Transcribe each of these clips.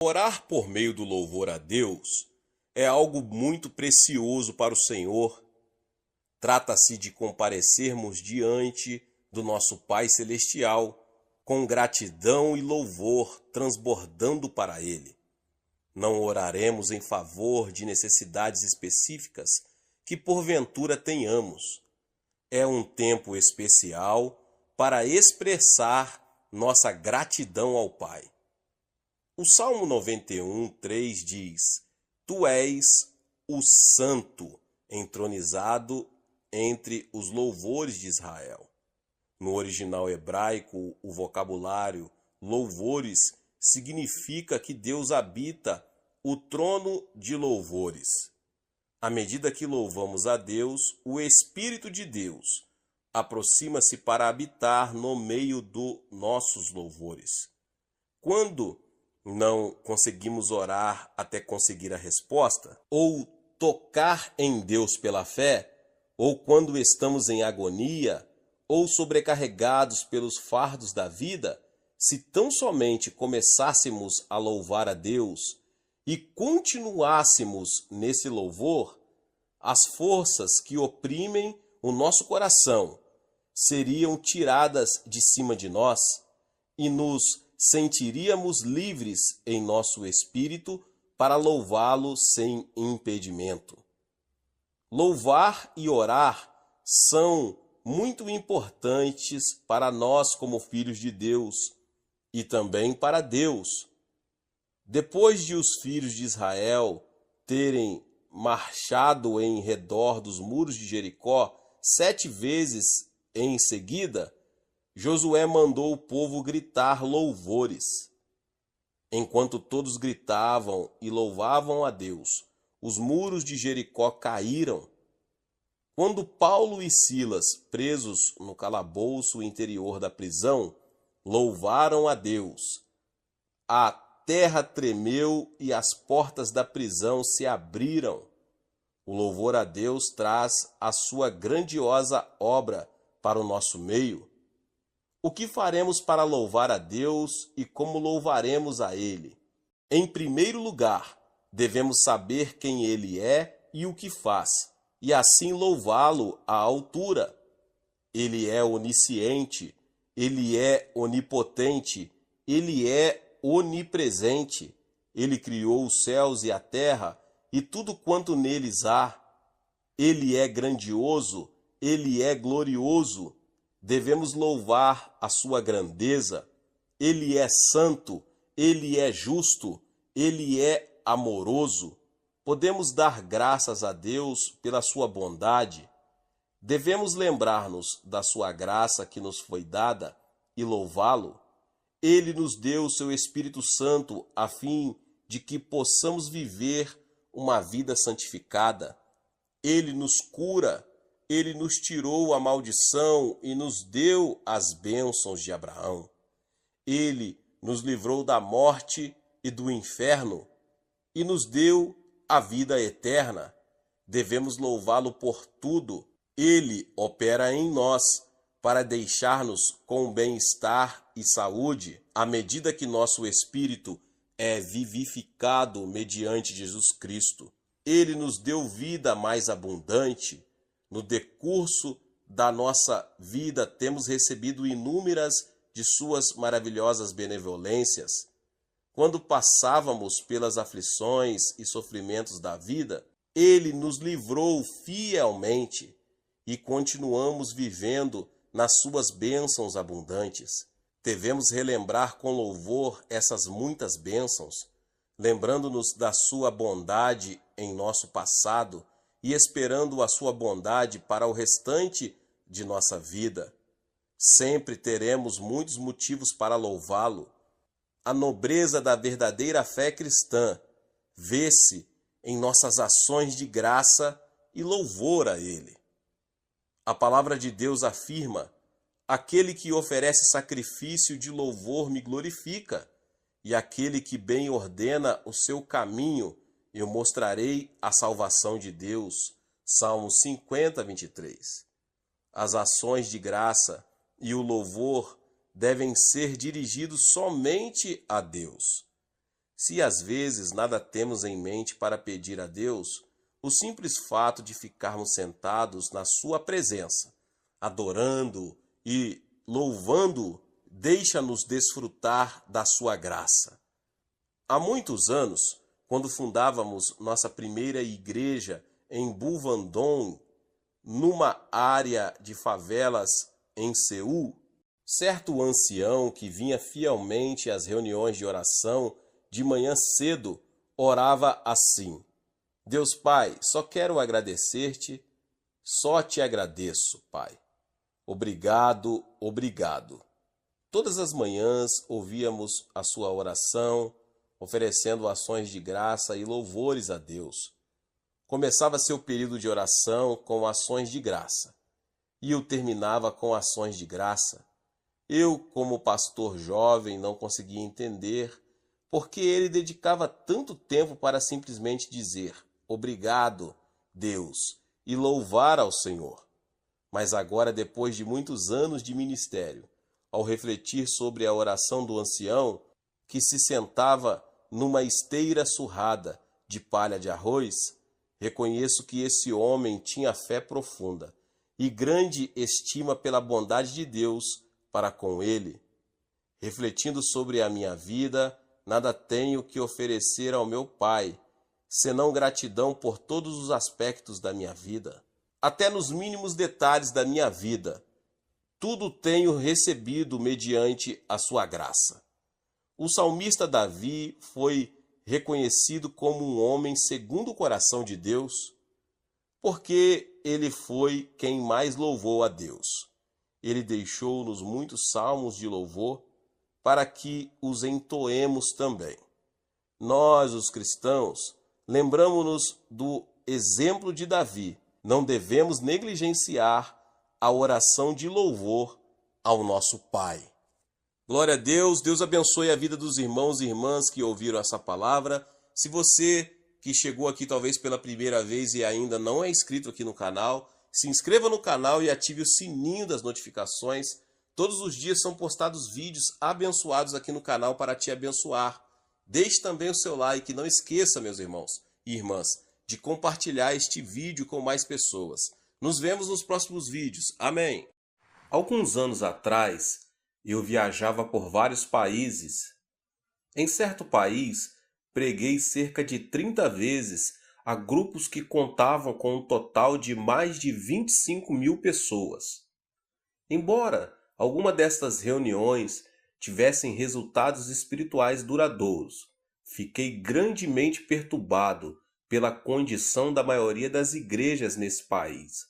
Orar por meio do louvor a Deus é algo muito precioso para o Senhor. Trata-se de comparecermos diante do nosso Pai Celestial com gratidão e louvor transbordando para Ele. Não oraremos em favor de necessidades específicas que porventura tenhamos. É um tempo especial para expressar nossa gratidão ao Pai. O Salmo 91:3 diz: Tu és o Santo, entronizado entre os louvores de Israel. No original hebraico, o vocabulário louvores significa que Deus habita o trono de louvores. À medida que louvamos a Deus, o Espírito de Deus aproxima-se para habitar no meio dos nossos louvores. Quando não conseguimos orar até conseguir a resposta, ou tocar em Deus pela fé, ou quando estamos em agonia, ou sobrecarregados pelos fardos da vida, se tão somente começássemos a louvar a Deus e continuássemos nesse louvor, as forças que oprimem o nosso coração seriam tiradas de cima de nós e nos sentiríamos livres em nosso espírito para louvá-lo sem impedimento. Louvar e orar são muito importantes para nós como filhos de Deus e também para Deus. Depois de os filhos de Israel terem marchado em redor dos muros de Jericó 7 vezes em seguida, Josué mandou o povo gritar louvores. Enquanto todos gritavam e louvavam a Deus, os muros de Jericó caíram. Quando Paulo e Silas, presos no calabouço interior da prisão, louvaram a Deus, a terra tremeu e as portas da prisão se abriram. O louvor a Deus traz a sua grandiosa obra para o nosso meio. O que faremos para louvar a Deus e como louvaremos a Ele? Em primeiro lugar, devemos saber quem Ele é e o que faz, e assim louvá-lo à altura. Ele é onisciente, Ele é onipotente, Ele é onipresente. Ele criou os céus e a terra e tudo quanto neles há. Ele é grandioso, Ele é glorioso. Devemos louvar a sua grandeza. Ele é santo, Ele é justo, Ele é amoroso. Podemos dar graças a Deus pela sua bondade. Devemos lembrar-nos da sua graça que nos foi dada e louvá-lo. Ele nos deu o seu Espírito Santo a fim de que possamos viver uma vida santificada. Ele nos cura, Ele nos tirou a maldição e nos deu as bênçãos de Abraão. Ele nos livrou da morte e do inferno e nos deu a vida eterna. Devemos louvá-lo por tudo. Ele opera em nós para deixar-nos com bem-estar e saúde à medida que nosso espírito é vivificado mediante Jesus Cristo. Ele nos deu vida mais abundante. No decurso da nossa vida, temos recebido inúmeras de suas maravilhosas benevolências. Quando passávamos pelas aflições e sofrimentos da vida, Ele nos livrou fielmente e continuamos vivendo nas suas bênçãos abundantes. Devemos relembrar com louvor essas muitas bênçãos, lembrando-nos da sua bondade em nosso passado e esperando a sua bondade para o restante de nossa vida. Sempre teremos muitos motivos para louvá-lo. A nobreza da verdadeira fé cristã vê-se em nossas ações de graça e louvor a Ele. A palavra de Deus afirma: aquele que oferece sacrifício de louvor me glorifica, e aquele que bem ordena o seu caminho, eu mostrarei a salvação de Deus. Salmo 50:23. As ações de graça e o louvor devem ser dirigidos somente a Deus. Se às vezes nada temos em mente para pedir a Deus, o simples fato de ficarmos sentados na Sua presença, adorando e louvando, deixa-nos desfrutar da Sua graça. Há muitos anos, quando fundávamos nossa primeira igreja em Buvandong, numa área de favelas em Seul, certo ancião que vinha fielmente às reuniões de oração de manhã cedo orava assim: Deus Pai, só quero agradecer-te, só te agradeço, Pai. Obrigado, obrigado. Todas as manhãs ouvíamos a sua oração, oferecendo ações de graça e louvores a Deus. Começava seu período de oração com ações de graça e o terminava com ações de graça. Eu, como pastor jovem, não conseguia entender por que ele dedicava tanto tempo para simplesmente dizer obrigado, Deus, e louvar ao Senhor. Mas agora, depois de muitos anos de ministério, ao refletir sobre a oração do ancião, que se sentava numa esteira surrada de palha de arroz, reconheço que esse homem tinha fé profunda e grande estima pela bondade de Deus para com ele. Refletindo sobre a minha vida, nada tenho que oferecer ao meu Pai, senão gratidão por todos os aspectos da minha vida. Até nos mínimos detalhes da minha vida, tudo tenho recebido mediante a sua graça. O salmista Davi foi reconhecido como um homem segundo o coração de Deus, porque ele foi quem mais louvou a Deus. Ele deixou-nos muitos salmos de louvor para que os entoemos também. Nós, os cristãos, lembramos-nos do exemplo de Davi. Não devemos negligenciar a oração de louvor ao nosso Pai. Glória a Deus, Deus abençoe a vida dos irmãos e irmãs que ouviram essa palavra. Se você que chegou aqui talvez pela primeira vez e ainda não é inscrito aqui no canal, se inscreva no canal e ative o sininho das notificações. Todos os dias são postados vídeos abençoados aqui no canal para te abençoar. Deixe também o seu like, não esqueça, meus irmãos e irmãs, de compartilhar este vídeo com mais pessoas. Nos vemos nos próximos vídeos. Amém. Alguns anos atrás, eu viajava por vários países. Em certo país, preguei cerca de 30 vezes a grupos que contavam com um total de mais de 25 mil pessoas. Embora alguma destas reuniões tivessem resultados espirituais duradouros, fiquei grandemente perturbado pela condição da maioria das igrejas nesse país.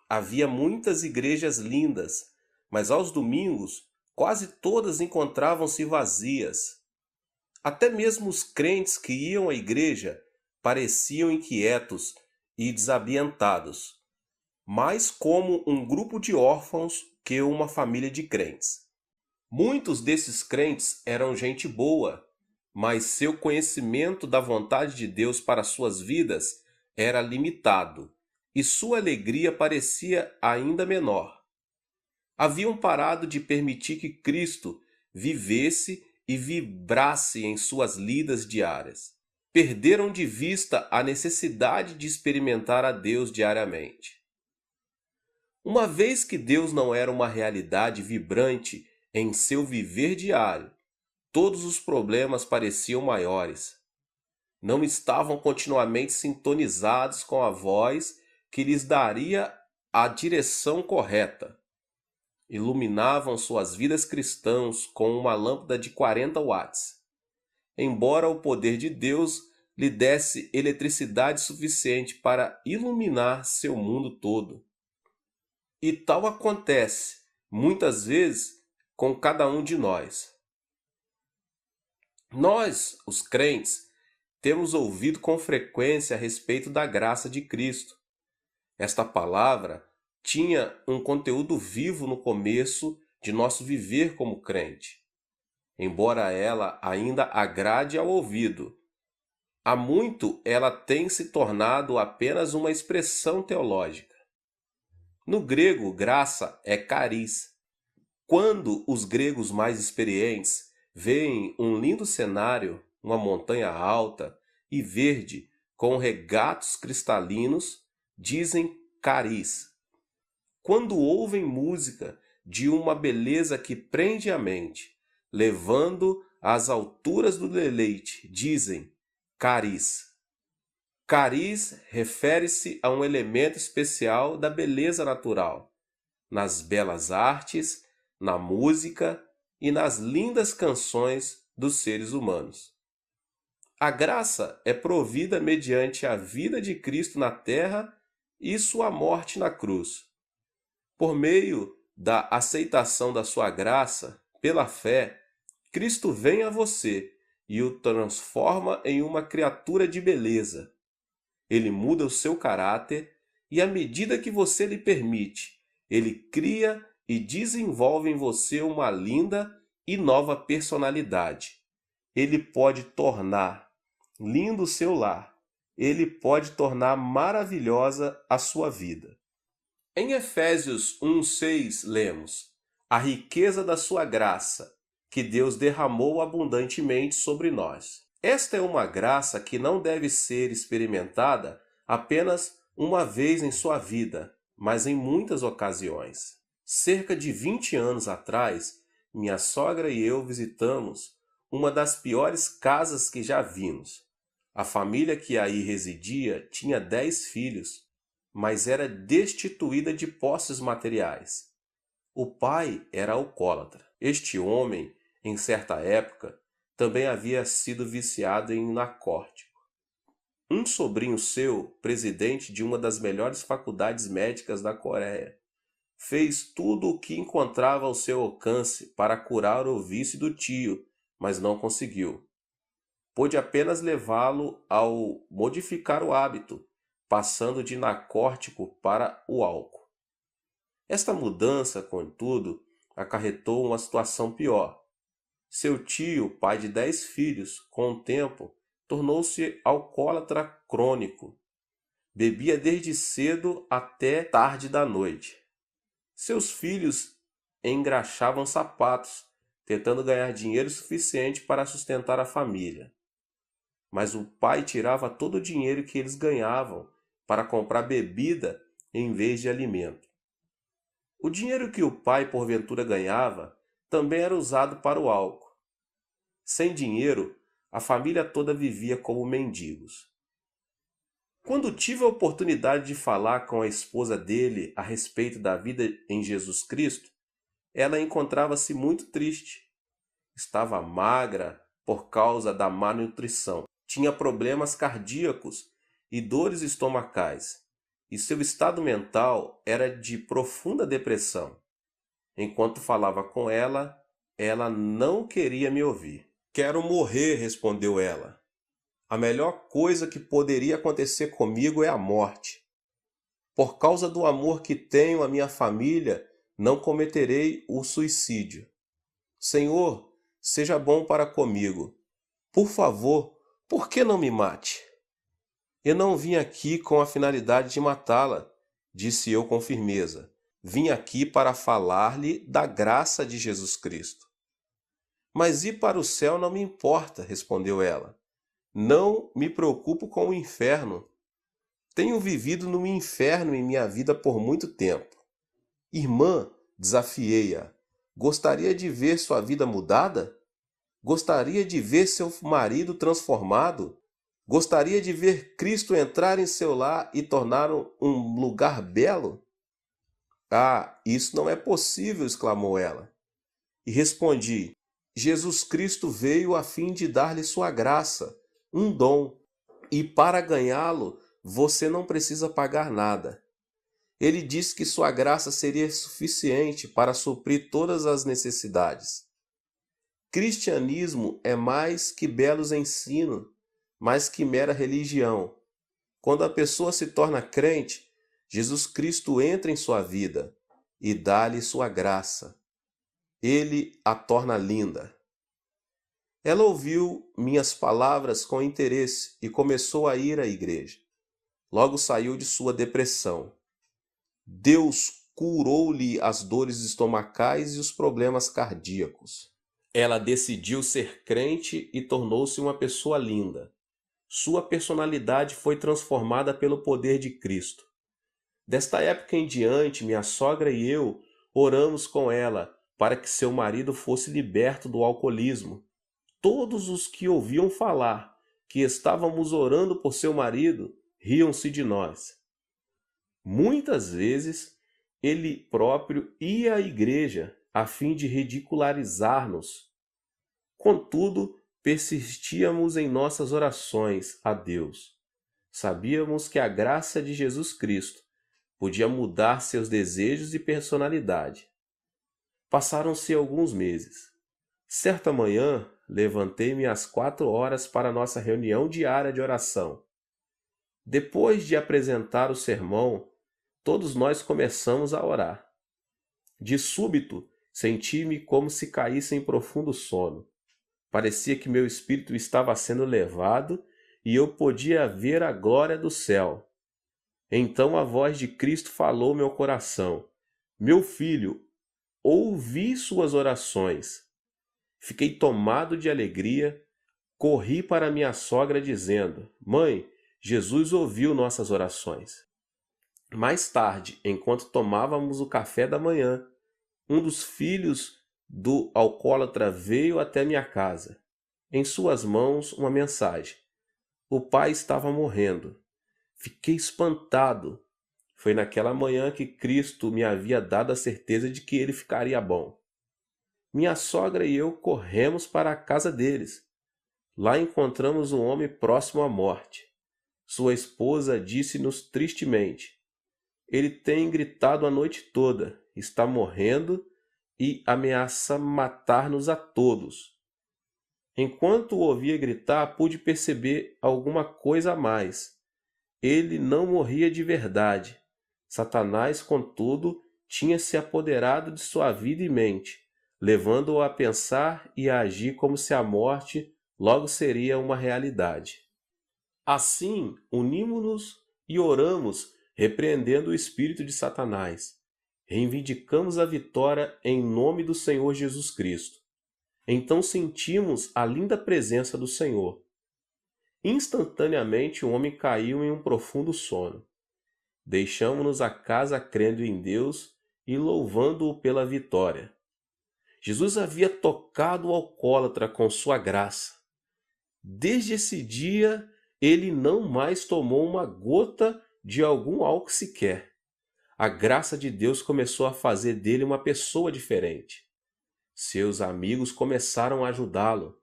Havia muitas igrejas lindas, mas aos domingos quase todas encontravam-se vazias. Até mesmo os crentes que iam à igreja pareciam inquietos e desambientados, mais como um grupo de órfãos que uma família de crentes. Muitos desses crentes eram gente boa, mas seu conhecimento da vontade de Deus para suas vidas era limitado e sua alegria parecia ainda menor. Haviam parado de permitir que Cristo vivesse e vibrasse em suas lidas diárias. Perderam de vista a necessidade de experimentar a Deus diariamente. Uma vez que Deus não era uma realidade vibrante em seu viver diário, todos os problemas pareciam maiores. Não estavam continuamente sintonizados com a voz que lhes daria a direção correta. Iluminavam suas vidas cristãs com uma lâmpada de 40 watts. Embora o poder de Deus lhe desse eletricidade suficiente para iluminar seu mundo todo. E tal acontece, muitas vezes, com cada um de nós. Nós, os crentes, temos ouvido com frequência a respeito da graça de Cristo. Esta palavra tinha um conteúdo vivo no começo de nosso viver como crente. Embora ela ainda agrade ao ouvido, há muito ela tem se tornado apenas uma expressão teológica. No grego, graça é caris. Quando os gregos mais experientes veem um lindo cenário, uma montanha alta e verde com regatos cristalinos, dizem cariz. Quando ouvem música de uma beleza que prende a mente, levando às alturas do deleite, dizem cariz. Cariz refere-se a um elemento especial da beleza natural, nas belas artes, na música e nas lindas canções dos seres humanos. A graça é provida mediante a vida de Cristo na terra e sua morte na cruz. Por meio da aceitação da sua graça, pela fé, Cristo vem a você e o transforma em uma criatura de beleza. Ele muda o seu caráter e, à medida que você lhe permite, ele cria e desenvolve em você uma linda e nova personalidade. Ele pode tornar lindo o seu lar. Ele pode tornar maravilhosa a sua vida. Em Efésios 1:6 lemos: a riqueza da sua graça, que Deus derramou abundantemente sobre nós. Esta é uma graça que não deve ser experimentada apenas uma vez em sua vida, mas em muitas ocasiões. Cerca de 20 anos atrás, minha sogra e eu visitamos uma das piores casas que já vimos. A família que aí residia tinha 10 filhos, mas era destituída de posses materiais. O pai era alcoólatra. Este homem, em certa época, também havia sido viciado em narcótico. Um sobrinho seu, presidente de uma das melhores faculdades médicas da Coreia, fez tudo o que encontrava ao seu alcance para curar o vício do tio, mas não conseguiu. Pôde apenas levá-lo ao modificar o hábito, passando de narcótico para o álcool. Esta mudança, contudo, acarretou uma situação pior. Seu tio, pai de 10 filhos, com o tempo, tornou-se alcoólatra crônico. Bebia desde cedo até tarde da noite. Seus filhos engraxavam sapatos, tentando ganhar dinheiro suficiente para sustentar a família. Mas o pai tirava todo o dinheiro que eles ganhavam para comprar bebida em vez de alimento. O dinheiro que o pai porventura ganhava também era usado para o álcool. Sem dinheiro, a família toda vivia como mendigos. Quando tive a oportunidade de falar com a esposa dele a respeito da vida em Jesus Cristo, ela encontrava-se muito triste. Estava magra por causa da má nutrição. Tinha problemas cardíacos e dores estomacais, e seu estado mental era de profunda depressão. Enquanto falava com ela, ela não queria me ouvir. "Quero morrer", respondeu ela. "A melhor coisa que poderia acontecer comigo é a morte. Por causa do amor que tenho à minha família, não cometerei o suicídio. Senhor, seja bom para comigo. Por favor, por que não me mate?" "Eu não vim aqui com a finalidade de matá-la", disse eu com firmeza. "Vim aqui para falar-lhe da graça de Jesus Cristo." "Mas ir para o céu não me importa", respondeu ela. "Não me preocupo com o inferno. Tenho vivido no inferno em minha vida por muito tempo." "Irmã", desafiei-a, "gostaria de ver sua vida mudada? Gostaria de ver seu marido transformado? Gostaria de ver Cristo entrar em seu lar e torná-lo um lugar belo?" "Ah, isso não é possível", exclamou ela. E respondi: "Jesus Cristo veio a fim de dar-lhe sua graça, um dom, e para ganhá-lo você não precisa pagar nada. Ele disse que sua graça seria suficiente para suprir todas as necessidades. Cristianismo é mais que belos ensinos, mais que mera religião. Quando a pessoa se torna crente, Jesus Cristo entra em sua vida e dá-lhe sua graça. Ele a torna linda." Ela ouviu minhas palavras com interesse e começou a ir à igreja. Logo saiu de sua depressão. Deus curou-lhe as dores estomacais e os problemas cardíacos. Ela decidiu ser crente e tornou-se uma pessoa linda. Sua personalidade foi transformada pelo poder de Cristo. Desta época em diante, minha sogra e eu oramos com ela para que seu marido fosse liberto do alcoolismo. Todos os que ouviam falar que estávamos orando por seu marido riam-se de nós. Muitas vezes, ele próprio ia à igreja a fim de ridicularizar-nos. Contudo, persistíamos em nossas orações a Deus. Sabíamos que a graça de Jesus Cristo podia mudar seus desejos e personalidade. Passaram-se alguns meses. Certa manhã, levantei-me às 4 horas para nossa reunião diária de oração. Depois de apresentar o sermão, todos nós começamos a orar. De súbito, senti-me como se caísse em profundo sono. Parecia que meu espírito estava sendo levado e eu podia ver a glória do céu. Então a voz de Cristo falou ao meu coração: Meu filho, ouvi suas orações. Fiquei tomado de alegria, corri para minha sogra dizendo: Mãe, Jesus ouviu nossas orações. Mais tarde, enquanto tomávamos o café da manhã, um dos filhos do alcoólatra veio até minha casa. Em suas mãos, uma mensagem. O pai estava morrendo. Fiquei espantado. Foi naquela manhã que Cristo me havia dado a certeza de que ele ficaria bom. Minha sogra e eu corremos para a casa deles. Lá encontramos um homem próximo à morte. Sua esposa disse-nos tristemente: Ele tem gritado a noite toda, está morrendo e ameaça matar-nos a todos. Enquanto o ouvia gritar, pude perceber alguma coisa a mais. Ele não morria de verdade. Satanás, contudo, tinha se apoderado de sua vida e mente, levando-o a pensar e a agir como se a morte logo seria uma realidade. Assim, unimos-nos e oramos, repreendendo o espírito de Satanás. Reivindicamos a vitória em nome do Senhor Jesus Cristo. Então sentimos a linda presença do Senhor. Instantaneamente o homem caiu em um profundo sono. Deixamos-nos a casa crendo em Deus e louvando-o pela vitória. Jesus havia tocado o alcoólatra com sua graça. Desde esse dia, ele não mais tomou uma gota de algum álcool sequer. A graça de Deus começou a fazer dele uma pessoa diferente. Seus amigos começaram a ajudá-lo.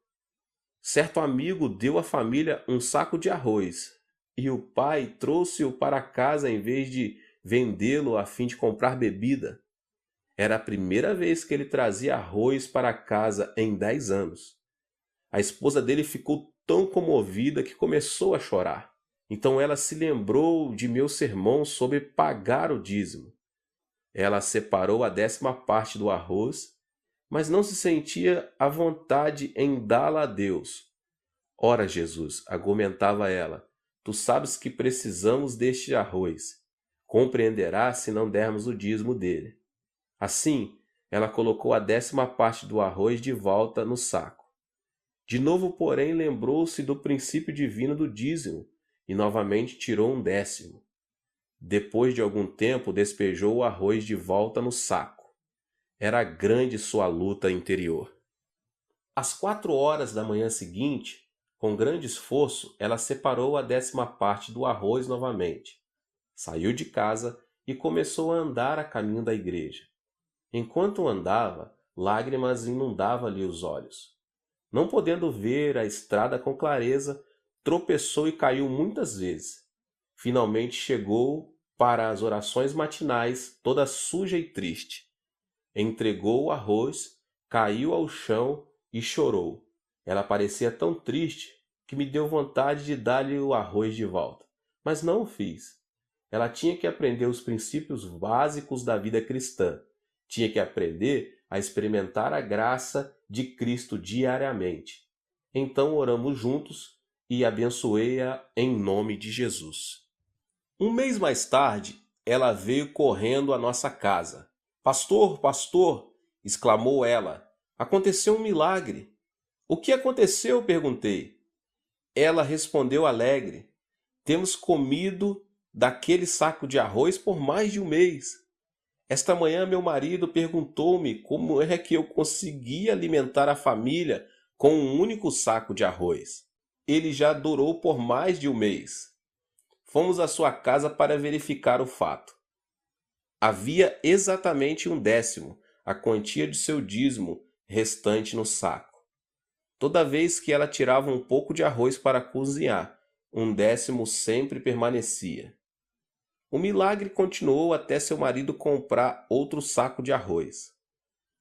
Certo amigo deu à família um saco de arroz e o pai trouxe-o para casa em vez de vendê-lo a fim de comprar bebida. Era a primeira vez que ele trazia arroz para casa em 10 anos. A esposa dele ficou tão comovida que começou a chorar. Então ela se lembrou de meu sermão sobre pagar o dízimo. Ela separou a 10ª parte do arroz, mas não se sentia à vontade em dá-la a Deus. Ora, Jesus, argumentava ela, tu sabes que precisamos deste arroz. Compreenderás se não dermos o dízimo dele. Assim, ela colocou a 10ª parte do arroz de volta no saco. De novo, porém, lembrou-se do princípio divino do dízimo e novamente tirou um 10º. Depois de algum tempo, despejou o arroz de volta no saco. Era grande sua luta interior. Às 4 horas da manhã seguinte, com grande esforço, ela separou a 10ª parte do arroz novamente. Saiu de casa e começou a andar a caminho da igreja. Enquanto andava, lágrimas inundavam-lhe os olhos. Não podendo ver a estrada com clareza, tropeçou e caiu muitas vezes. Finalmente chegou para as orações matinais, toda suja e triste. Entregou o arroz, caiu ao chão e chorou. Ela parecia tão triste que me deu vontade de dar-lhe o arroz de volta, mas não o fiz. Ela tinha que aprender os princípios básicos da vida cristã. Tinha que aprender a experimentar a graça de Cristo diariamente. Então oramos juntos e abençoei-a em nome de Jesus. Um mês mais tarde, ela veio correndo à nossa casa. Pastor, pastor, exclamou ela, Aconteceu um milagre. O que aconteceu? Perguntei. Ela respondeu alegre. Temos comido daquele saco de arroz por mais de um mês. Esta manhã meu marido perguntou-me como é que eu conseguia alimentar a família com um único saco de arroz. Ele já durou por mais de um mês. Fomos à sua casa para verificar o fato. Havia exatamente 1/10, a quantia de seu dízimo restante no saco. Toda vez que ela tirava um pouco de arroz para cozinhar, 1/10 sempre permanecia. O milagre continuou até seu marido comprar outro saco de arroz.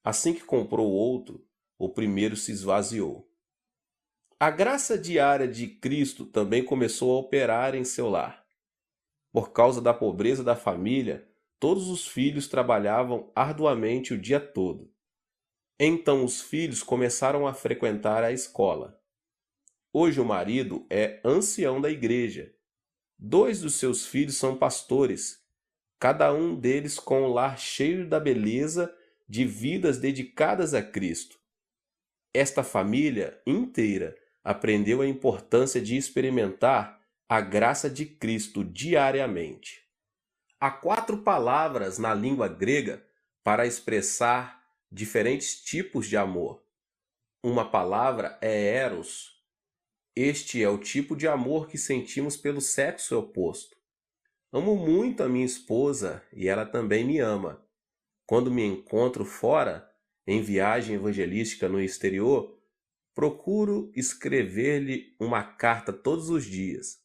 Assim que comprou outro, o primeiro se esvaziou. A graça diária de Cristo também começou a operar em seu lar. Por causa da pobreza da família, todos os filhos trabalhavam arduamente o dia todo. Então os filhos começaram a frequentar a escola. Hoje o marido é ancião da igreja. 2 dos seus filhos são pastores, cada um deles com o lar cheio da beleza de vidas dedicadas a Cristo. Esta família inteira aprendeu a importância de experimentar a graça de Cristo diariamente. Há 4 palavras na língua grega para expressar diferentes tipos de amor. Uma palavra é eros. Este é o tipo de amor que sentimos pelo sexo oposto. Amo muito a minha esposa e ela também me ama. Quando me encontro fora, em viagem evangelística no exterior, procuro escrever-lhe uma carta todos os dias.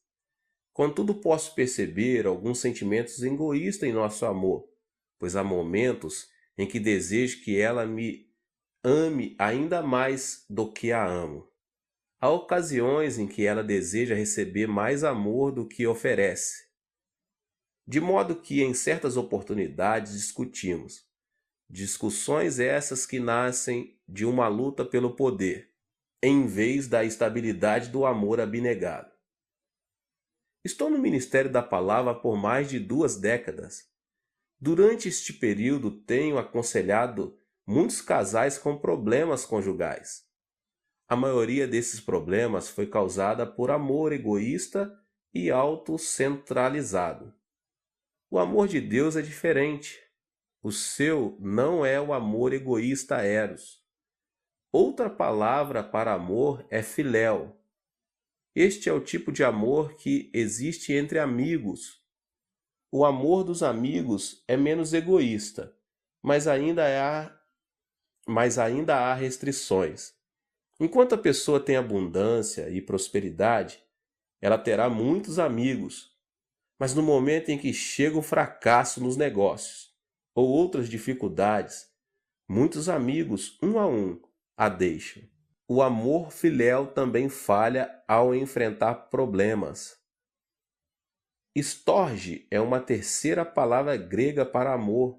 Contudo, posso perceber alguns sentimentos egoístas em nosso amor, pois há momentos em que desejo que ela me ame ainda mais do que a amo. Há ocasiões em que ela deseja receber mais amor do que oferece. De modo que em certas oportunidades discutimos. Discussões essas que nascem de uma luta pelo poder, em vez da estabilidade do amor abnegado. Estou no Ministério da Palavra por mais de 2 décadas. Durante este período tenho aconselhado muitos casais com problemas conjugais. A maioria desses problemas foi causada por amor egoísta e autocentralizado. O amor de Deus é diferente. O seu não é o amor egoísta eros. Outra palavra para amor é filéu. Este é o tipo de amor que existe entre amigos. O amor dos amigos é menos egoísta, mas ainda há restrições. Enquanto a pessoa tem abundância e prosperidade, ela terá muitos amigos, mas no momento em que chega o fracasso nos negócios ou outras dificuldades, muitos amigos, um a um, a deixam. O amor filéu também falha ao enfrentar problemas. Storge é uma terceira palavra grega para amor.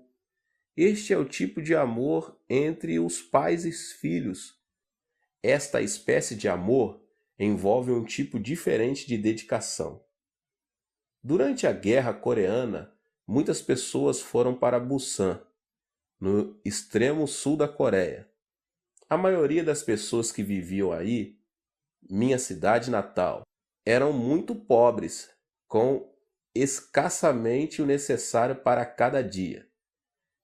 Este é o tipo de amor entre os pais e os filhos. Esta espécie de amor envolve um tipo diferente de dedicação. Durante a Guerra Coreana, muitas pessoas foram para Busan, no extremo sul da Coreia. A maioria das pessoas que viviam aí, minha cidade natal, eram muito pobres, com escassamente o necessário para cada dia.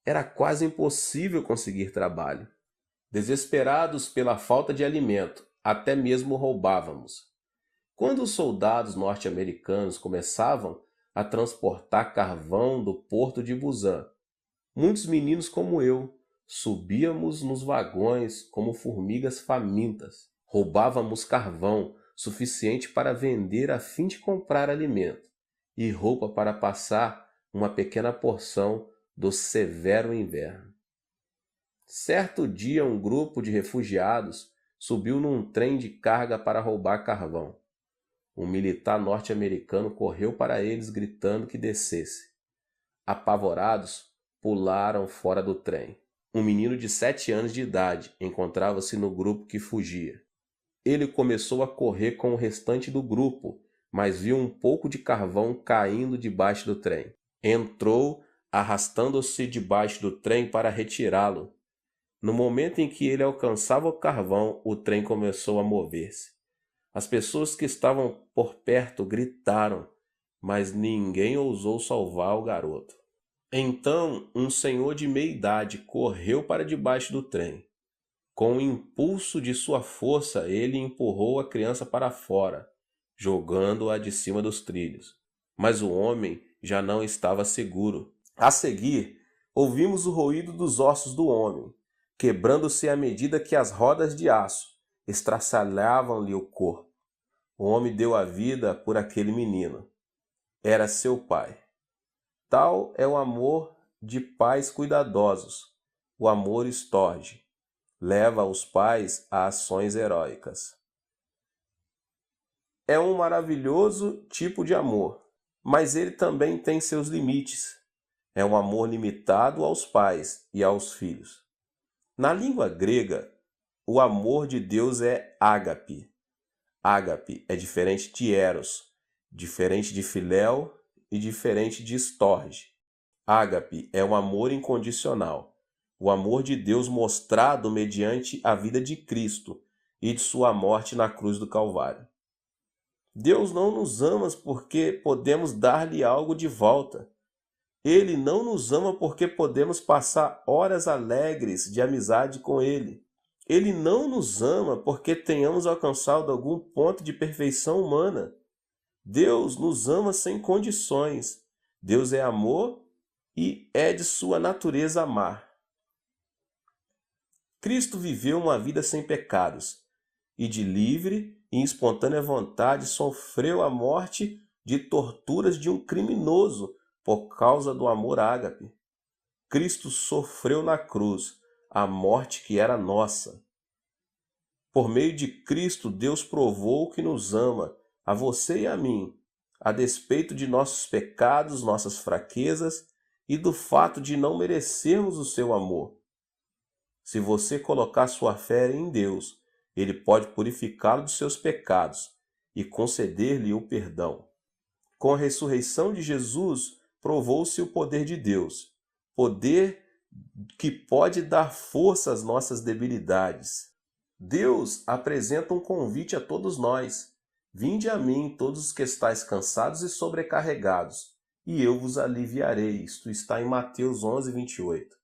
Era quase impossível conseguir trabalho. Desesperados pela falta de alimento, até mesmo roubávamos. Quando os soldados norte-americanos começavam a transportar carvão do porto de Busan, muitos meninos como eu subíamos nos vagões como formigas famintas. Roubávamos carvão suficiente para vender a fim de comprar alimento e roupa para passar uma pequena porção do severo inverno. Certo dia, um grupo de refugiados subiu num trem de carga para roubar carvão. Um militar norte-americano correu para eles gritando que descesse. Apavorados, pularam fora do trem. Um menino de 7 anos de idade encontrava-se no grupo que fugia. Ele começou a correr com o restante do grupo, mas viu um pouco de carvão caindo debaixo do trem. Entrou, arrastando-se debaixo do trem para retirá-lo. No momento em que ele alcançava o carvão, o trem começou a mover-se. As pessoas que estavam por perto gritaram, mas ninguém ousou salvar o garoto. Então, um senhor de meia idade correu para debaixo do trem. Com o impulso de sua força, ele empurrou a criança para fora, jogando-a de cima dos trilhos. Mas o homem já não estava seguro. A seguir, ouvimos o ruído dos ossos do homem, quebrando-se à medida que as rodas de aço estraçalhavam-lhe o corpo. O homem deu a vida por aquele menino. Era seu pai. Tal é o amor de pais cuidadosos. O amor estorge. Leva os pais a ações heróicas. É um maravilhoso tipo de amor, mas ele também tem seus limites. É um amor limitado aos pais e aos filhos. Na língua grega, o amor de Deus é ágape. Ágape é diferente de eros, diferente de filéu e diferente de storge. Ágape é um amor incondicional, o amor de Deus mostrado mediante a vida de Cristo e de sua morte na cruz do Calvário. Deus não nos ama porque podemos dar-lhe algo de volta. Ele não nos ama porque podemos passar horas alegres de amizade com Ele. Ele não nos ama porque tenhamos alcançado algum ponto de perfeição humana. Deus nos ama sem condições. Deus é amor e é de sua natureza amar. Cristo viveu uma vida sem pecados e de livre e espontânea vontade sofreu a morte de torturas de um criminoso por causa do amor ágape. Cristo sofreu na cruz a morte que era nossa. Por meio de Cristo, Deus provou que nos ama, a você e a mim, a despeito de nossos pecados, nossas fraquezas e do fato de não merecermos o seu amor. Se você colocar sua fé em Deus, Ele pode purificá-lo dos seus pecados e conceder-lhe o perdão. Com a ressurreição de Jesus, provou-se o poder de Deus, poder que pode dar força às nossas debilidades. Deus apresenta um convite a todos nós. Vinde a mim, todos os que estáis cansados e sobrecarregados, e eu vos aliviarei. Isto está em Mateus 11, 28.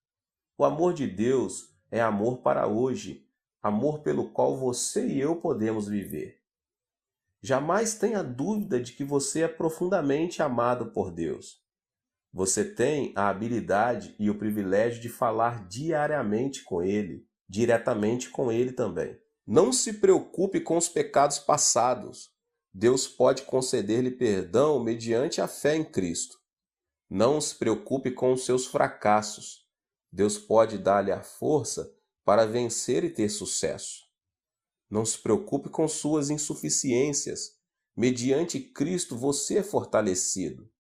O amor de Deus é amor para hoje, amor pelo qual você e eu podemos viver. Jamais tenha dúvida de que você é profundamente amado por Deus. Você tem a habilidade e o privilégio de falar diariamente com Ele, diretamente com Ele também. Não se preocupe com os pecados passados. Deus pode conceder-lhe perdão mediante a fé em Cristo. Não se preocupe com os seus fracassos. Deus pode dar-lhe a força para vencer e ter sucesso. Não se preocupe com suas insuficiências. Mediante Cristo você é fortalecido.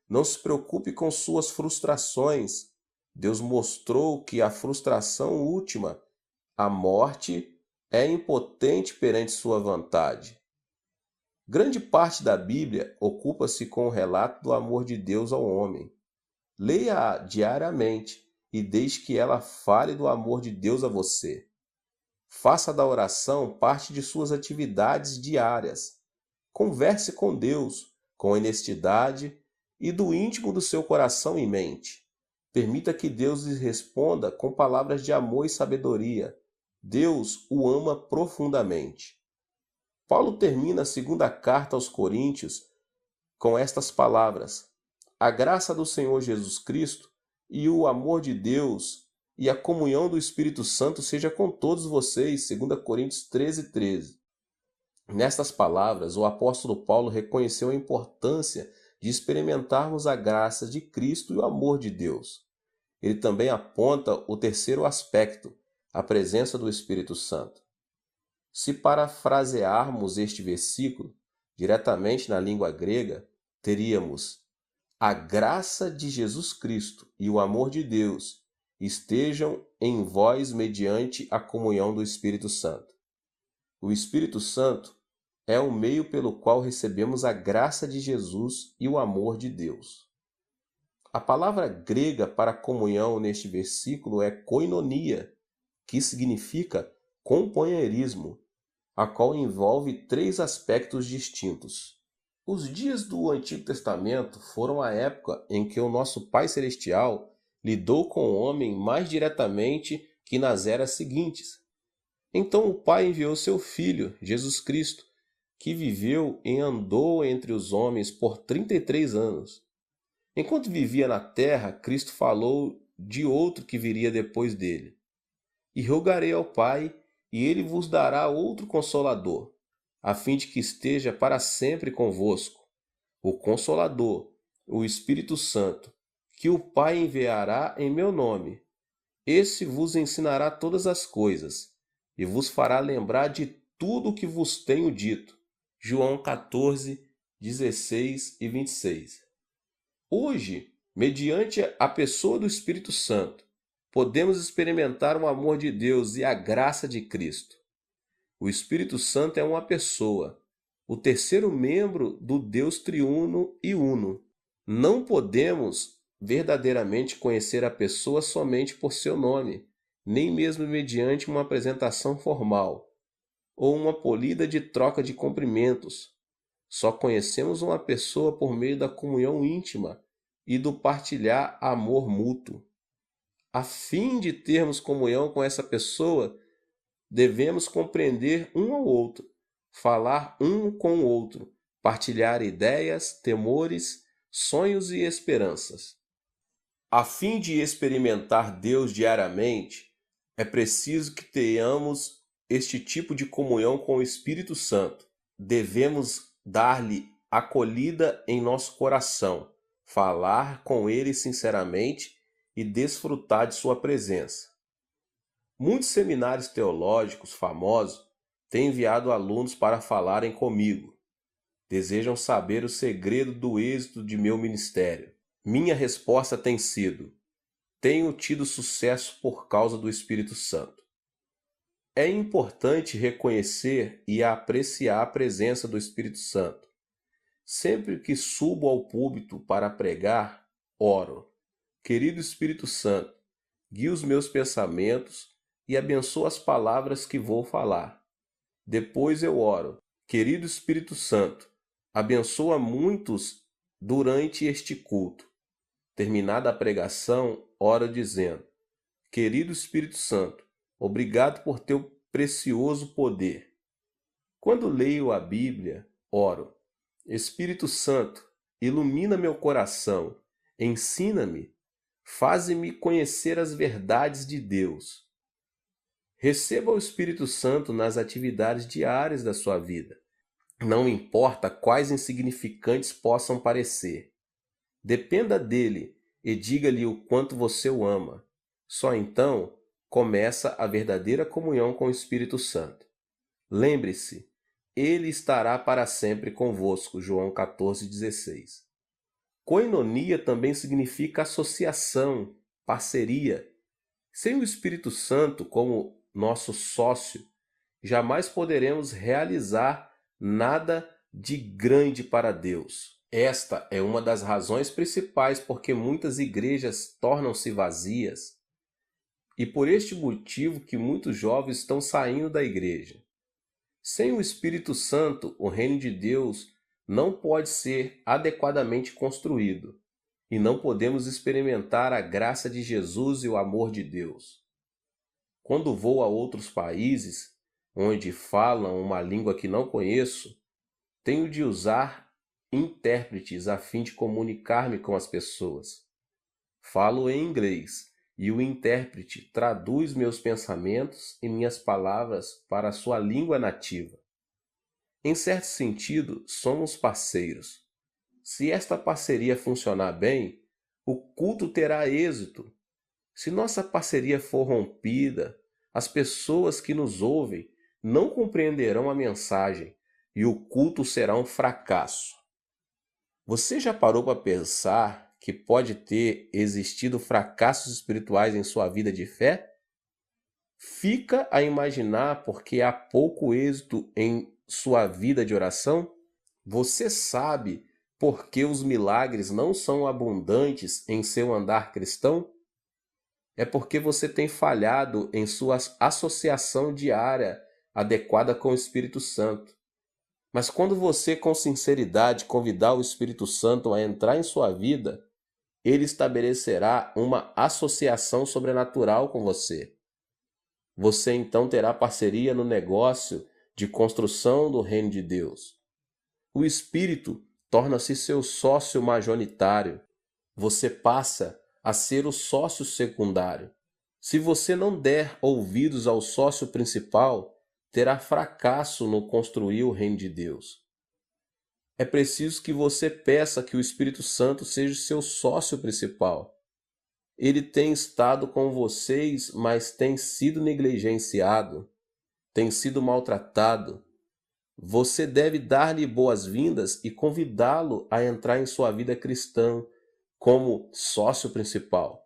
Não se preocupe com suas frustrações. Deus mostrou que a frustração última, a morte, é impotente perante sua vontade. Grande parte da Bíblia ocupa-se com o relato do amor de Deus ao homem. Leia-a diariamente e deixe que ela fale do amor de Deus a você. Faça da oração parte de suas atividades diárias. Converse com Deus com honestidade e do íntimo do seu coração e mente. Permita que Deus lhe responda com palavras de amor e sabedoria. Deus o ama profundamente. Paulo termina a segunda carta aos Coríntios com estas palavras: a graça do Senhor Jesus Cristo e o amor de Deus e a comunhão do Espírito Santo seja com todos vocês. 2 Coríntios 13, 13. Nestas palavras, o apóstolo Paulo reconheceu a importância de experimentarmos a graça de Cristo e o amor de Deus. Ele também aponta o terceiro aspecto, a presença do Espírito Santo. Se parafrasearmos este versículo diretamente na língua grega, teríamos: a graça de Jesus Cristo e o amor de Deus estejam em vós mediante a comunhão do Espírito Santo. O Espírito Santo é o meio pelo qual recebemos a graça de Jesus e o amor de Deus. A palavra grega para comunhão neste versículo é koinonia, que significa companheirismo, a qual envolve três aspectos distintos. Os dias do Antigo Testamento foram a época em que o nosso Pai Celestial lidou com o homem mais diretamente que nas eras seguintes. Então o Pai enviou seu Filho, Jesus Cristo, que viveu e andou entre os homens por 33 anos. Enquanto vivia na terra, Cristo falou de outro que viria depois dele. E rogarei ao Pai, e ele vos dará outro Consolador, a fim de que esteja para sempre convosco. O Consolador, o Espírito Santo, que o Pai enviará em meu nome. Esse vos ensinará todas as coisas, e vos fará lembrar de tudo o que vos tenho dito. João 14, 16 e 26. Hoje, mediante a pessoa do Espírito Santo, podemos experimentar o amor de Deus e a graça de Cristo. O Espírito Santo é uma pessoa, o terceiro membro do Deus triuno e uno. Não podemos verdadeiramente conhecer a pessoa somente por seu nome, nem mesmo mediante uma apresentação formal ou uma polida de troca de cumprimentos. Só conhecemos uma pessoa por meio da comunhão íntima e do partilhar amor mútuo. A fim de termos comunhão com essa pessoa, devemos compreender um ao outro, falar um com o outro, partilhar ideias, temores, sonhos e esperanças. A fim de experimentar Deus diariamente, é preciso que tenhamos este tipo de comunhão com o Espírito Santo. Devemos dar-lhe acolhida em nosso coração, falar com ele sinceramente e desfrutar de sua presença. Muitos seminários teológicos famosos têm enviado alunos para falarem comigo. Desejam saber o segredo do êxito de meu ministério. Minha resposta tem sido: tenho tido sucesso por causa do Espírito Santo. É importante reconhecer e apreciar a presença do Espírito Santo. Sempre que subo ao púlpito para pregar, oro. Querido Espírito Santo, guia os meus pensamentos e abençoa as palavras que vou falar. Depois eu oro. Querido Espírito Santo, abençoa muitos durante este culto. Terminada a pregação, oro dizendo: querido Espírito Santo, obrigado por teu precioso poder. Quando leio a Bíblia, oro: Espírito Santo, ilumina meu coração, ensina-me, faze-me conhecer as verdades de Deus. Receba o Espírito Santo nas atividades diárias da sua vida. Não importa quais insignificantes possam parecer. Dependa dele e diga-lhe o quanto você o ama. Só então começa a verdadeira comunhão com o Espírito Santo. Lembre-se, ele estará para sempre convosco. João 14,16. Koinonia também significa associação, parceria. Sem o Espírito Santo como nosso sócio, jamais poderemos realizar nada de grande para Deus. Esta é uma das razões principais porque muitas igrejas tornam-se vazias e por este motivo que muitos jovens estão saindo da igreja. Sem o Espírito Santo, o reino de Deus não pode ser adequadamente construído e não podemos experimentar a graça de Jesus e o amor de Deus. Quando vou a outros países, onde falam uma língua que não conheço, tenho de usar intérpretes a fim de comunicar-me com as pessoas. Falo em inglês e o intérprete traduz meus pensamentos e minhas palavras para a sua língua nativa. Em certo sentido, somos parceiros. Se esta parceria funcionar bem, o culto terá êxito. Se nossa parceria for rompida, as pessoas que nos ouvem não compreenderão a mensagem e o culto será um fracasso. Você já parou para pensar que pode ter existido fracassos espirituais em sua vida de fé? Fica a imaginar porque há pouco êxito em sua vida de oração? Você sabe por que os milagres não são abundantes em seu andar cristão? é porque você tem falhado em sua associação diária adequada com o Espírito Santo. Mas quando você, com sinceridade, convidar o Espírito Santo a entrar em sua vida, ele estabelecerá uma associação sobrenatural com você. Você então terá parceria no negócio de construção do reino de Deus. O Espírito torna-se seu sócio majoritário. Você passa a ser o sócio secundário. Se você não der ouvidos ao sócio principal, terá fracasso no construir o reino de Deus. É preciso que você peça que o Espírito Santo seja seu sócio principal. Ele tem estado com vocês, mas tem sido negligenciado, tem sido maltratado. Você deve dar-lhe boas-vindas e convidá-lo a entrar em sua vida cristã como sócio principal.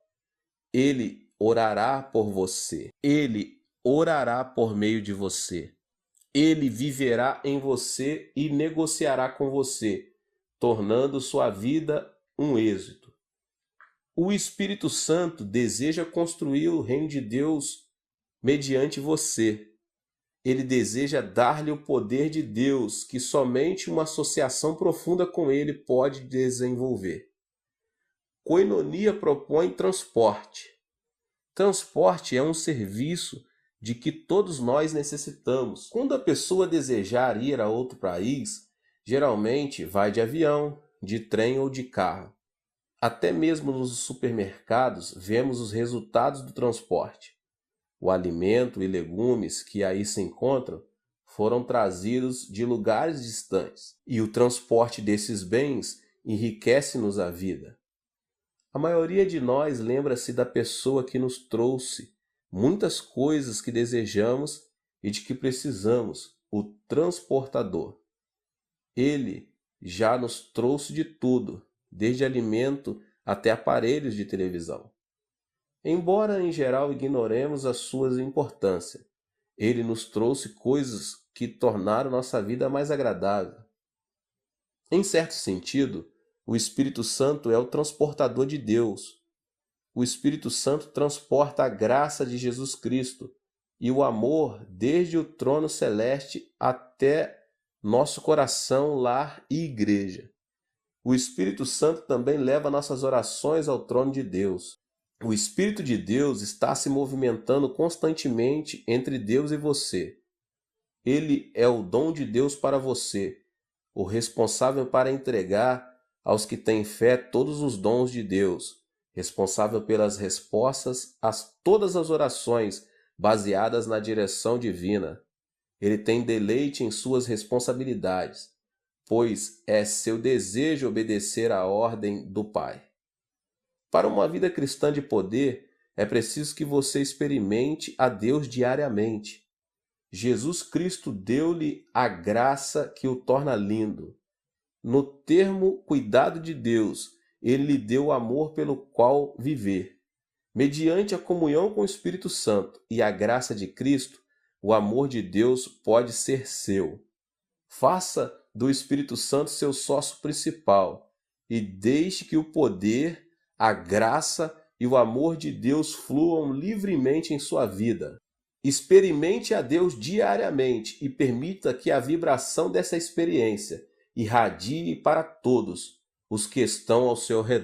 Ele orará por você. Ele orará por meio de você. Ele viverá em você e negociará com você, tornando sua vida um êxito. O Espírito Santo deseja construir o reino de Deus mediante você. Ele deseja dar-lhe o poder de Deus que somente uma associação profunda com ele pode desenvolver. Koinonia propõe transporte. Transporte é um serviço de que todos nós necessitamos. Quando a pessoa desejar ir a outro país, geralmente vai de avião, de trem ou de carro. Até mesmo nos supermercados vemos os resultados do transporte. O alimento e legumes que aí se encontram foram trazidos de lugares distantes, e o transporte desses bens enriquece-nos a vida. A maioria de nós lembra-se da pessoa que nos trouxe muitas coisas que desejamos e de que precisamos, o transportador. Ele já nos trouxe de tudo, desde alimento até aparelhos de televisão. Embora em geral ignoremos a sua importância, ele nos trouxe coisas que tornaram nossa vida mais agradável. Em certo sentido, o Espírito Santo é o transportador de Deus. O Espírito Santo transporta a graça de Jesus Cristo e o amor desde o trono celeste até nosso coração, lar e igreja. O Espírito Santo também leva nossas orações ao trono de Deus. O Espírito de Deus está se movimentando constantemente entre Deus e você. Ele é o dom de Deus para você, o responsável para entregar aos que têm fé todos os dons de Deus, responsável pelas respostas a todas as orações baseadas na direção divina. Ele tem deleite em suas responsabilidades, pois é seu desejo obedecer à ordem do Pai. Para uma vida cristã de poder, é preciso que você experimente a Deus diariamente. Jesus Cristo deu-lhe a graça que o torna lindo. No termo cuidado de Deus, ele lhe deu o amor pelo qual viver. Mediante a comunhão com o Espírito Santo e a graça de Cristo, o amor de Deus pode ser seu. Faça do Espírito Santo seu sócio principal e deixe que o poder, a graça e o amor de Deus fluam livremente em sua vida. Experimente a Deus diariamente e permita que a vibração dessa experiência irradie para todos os que estão ao seu redor.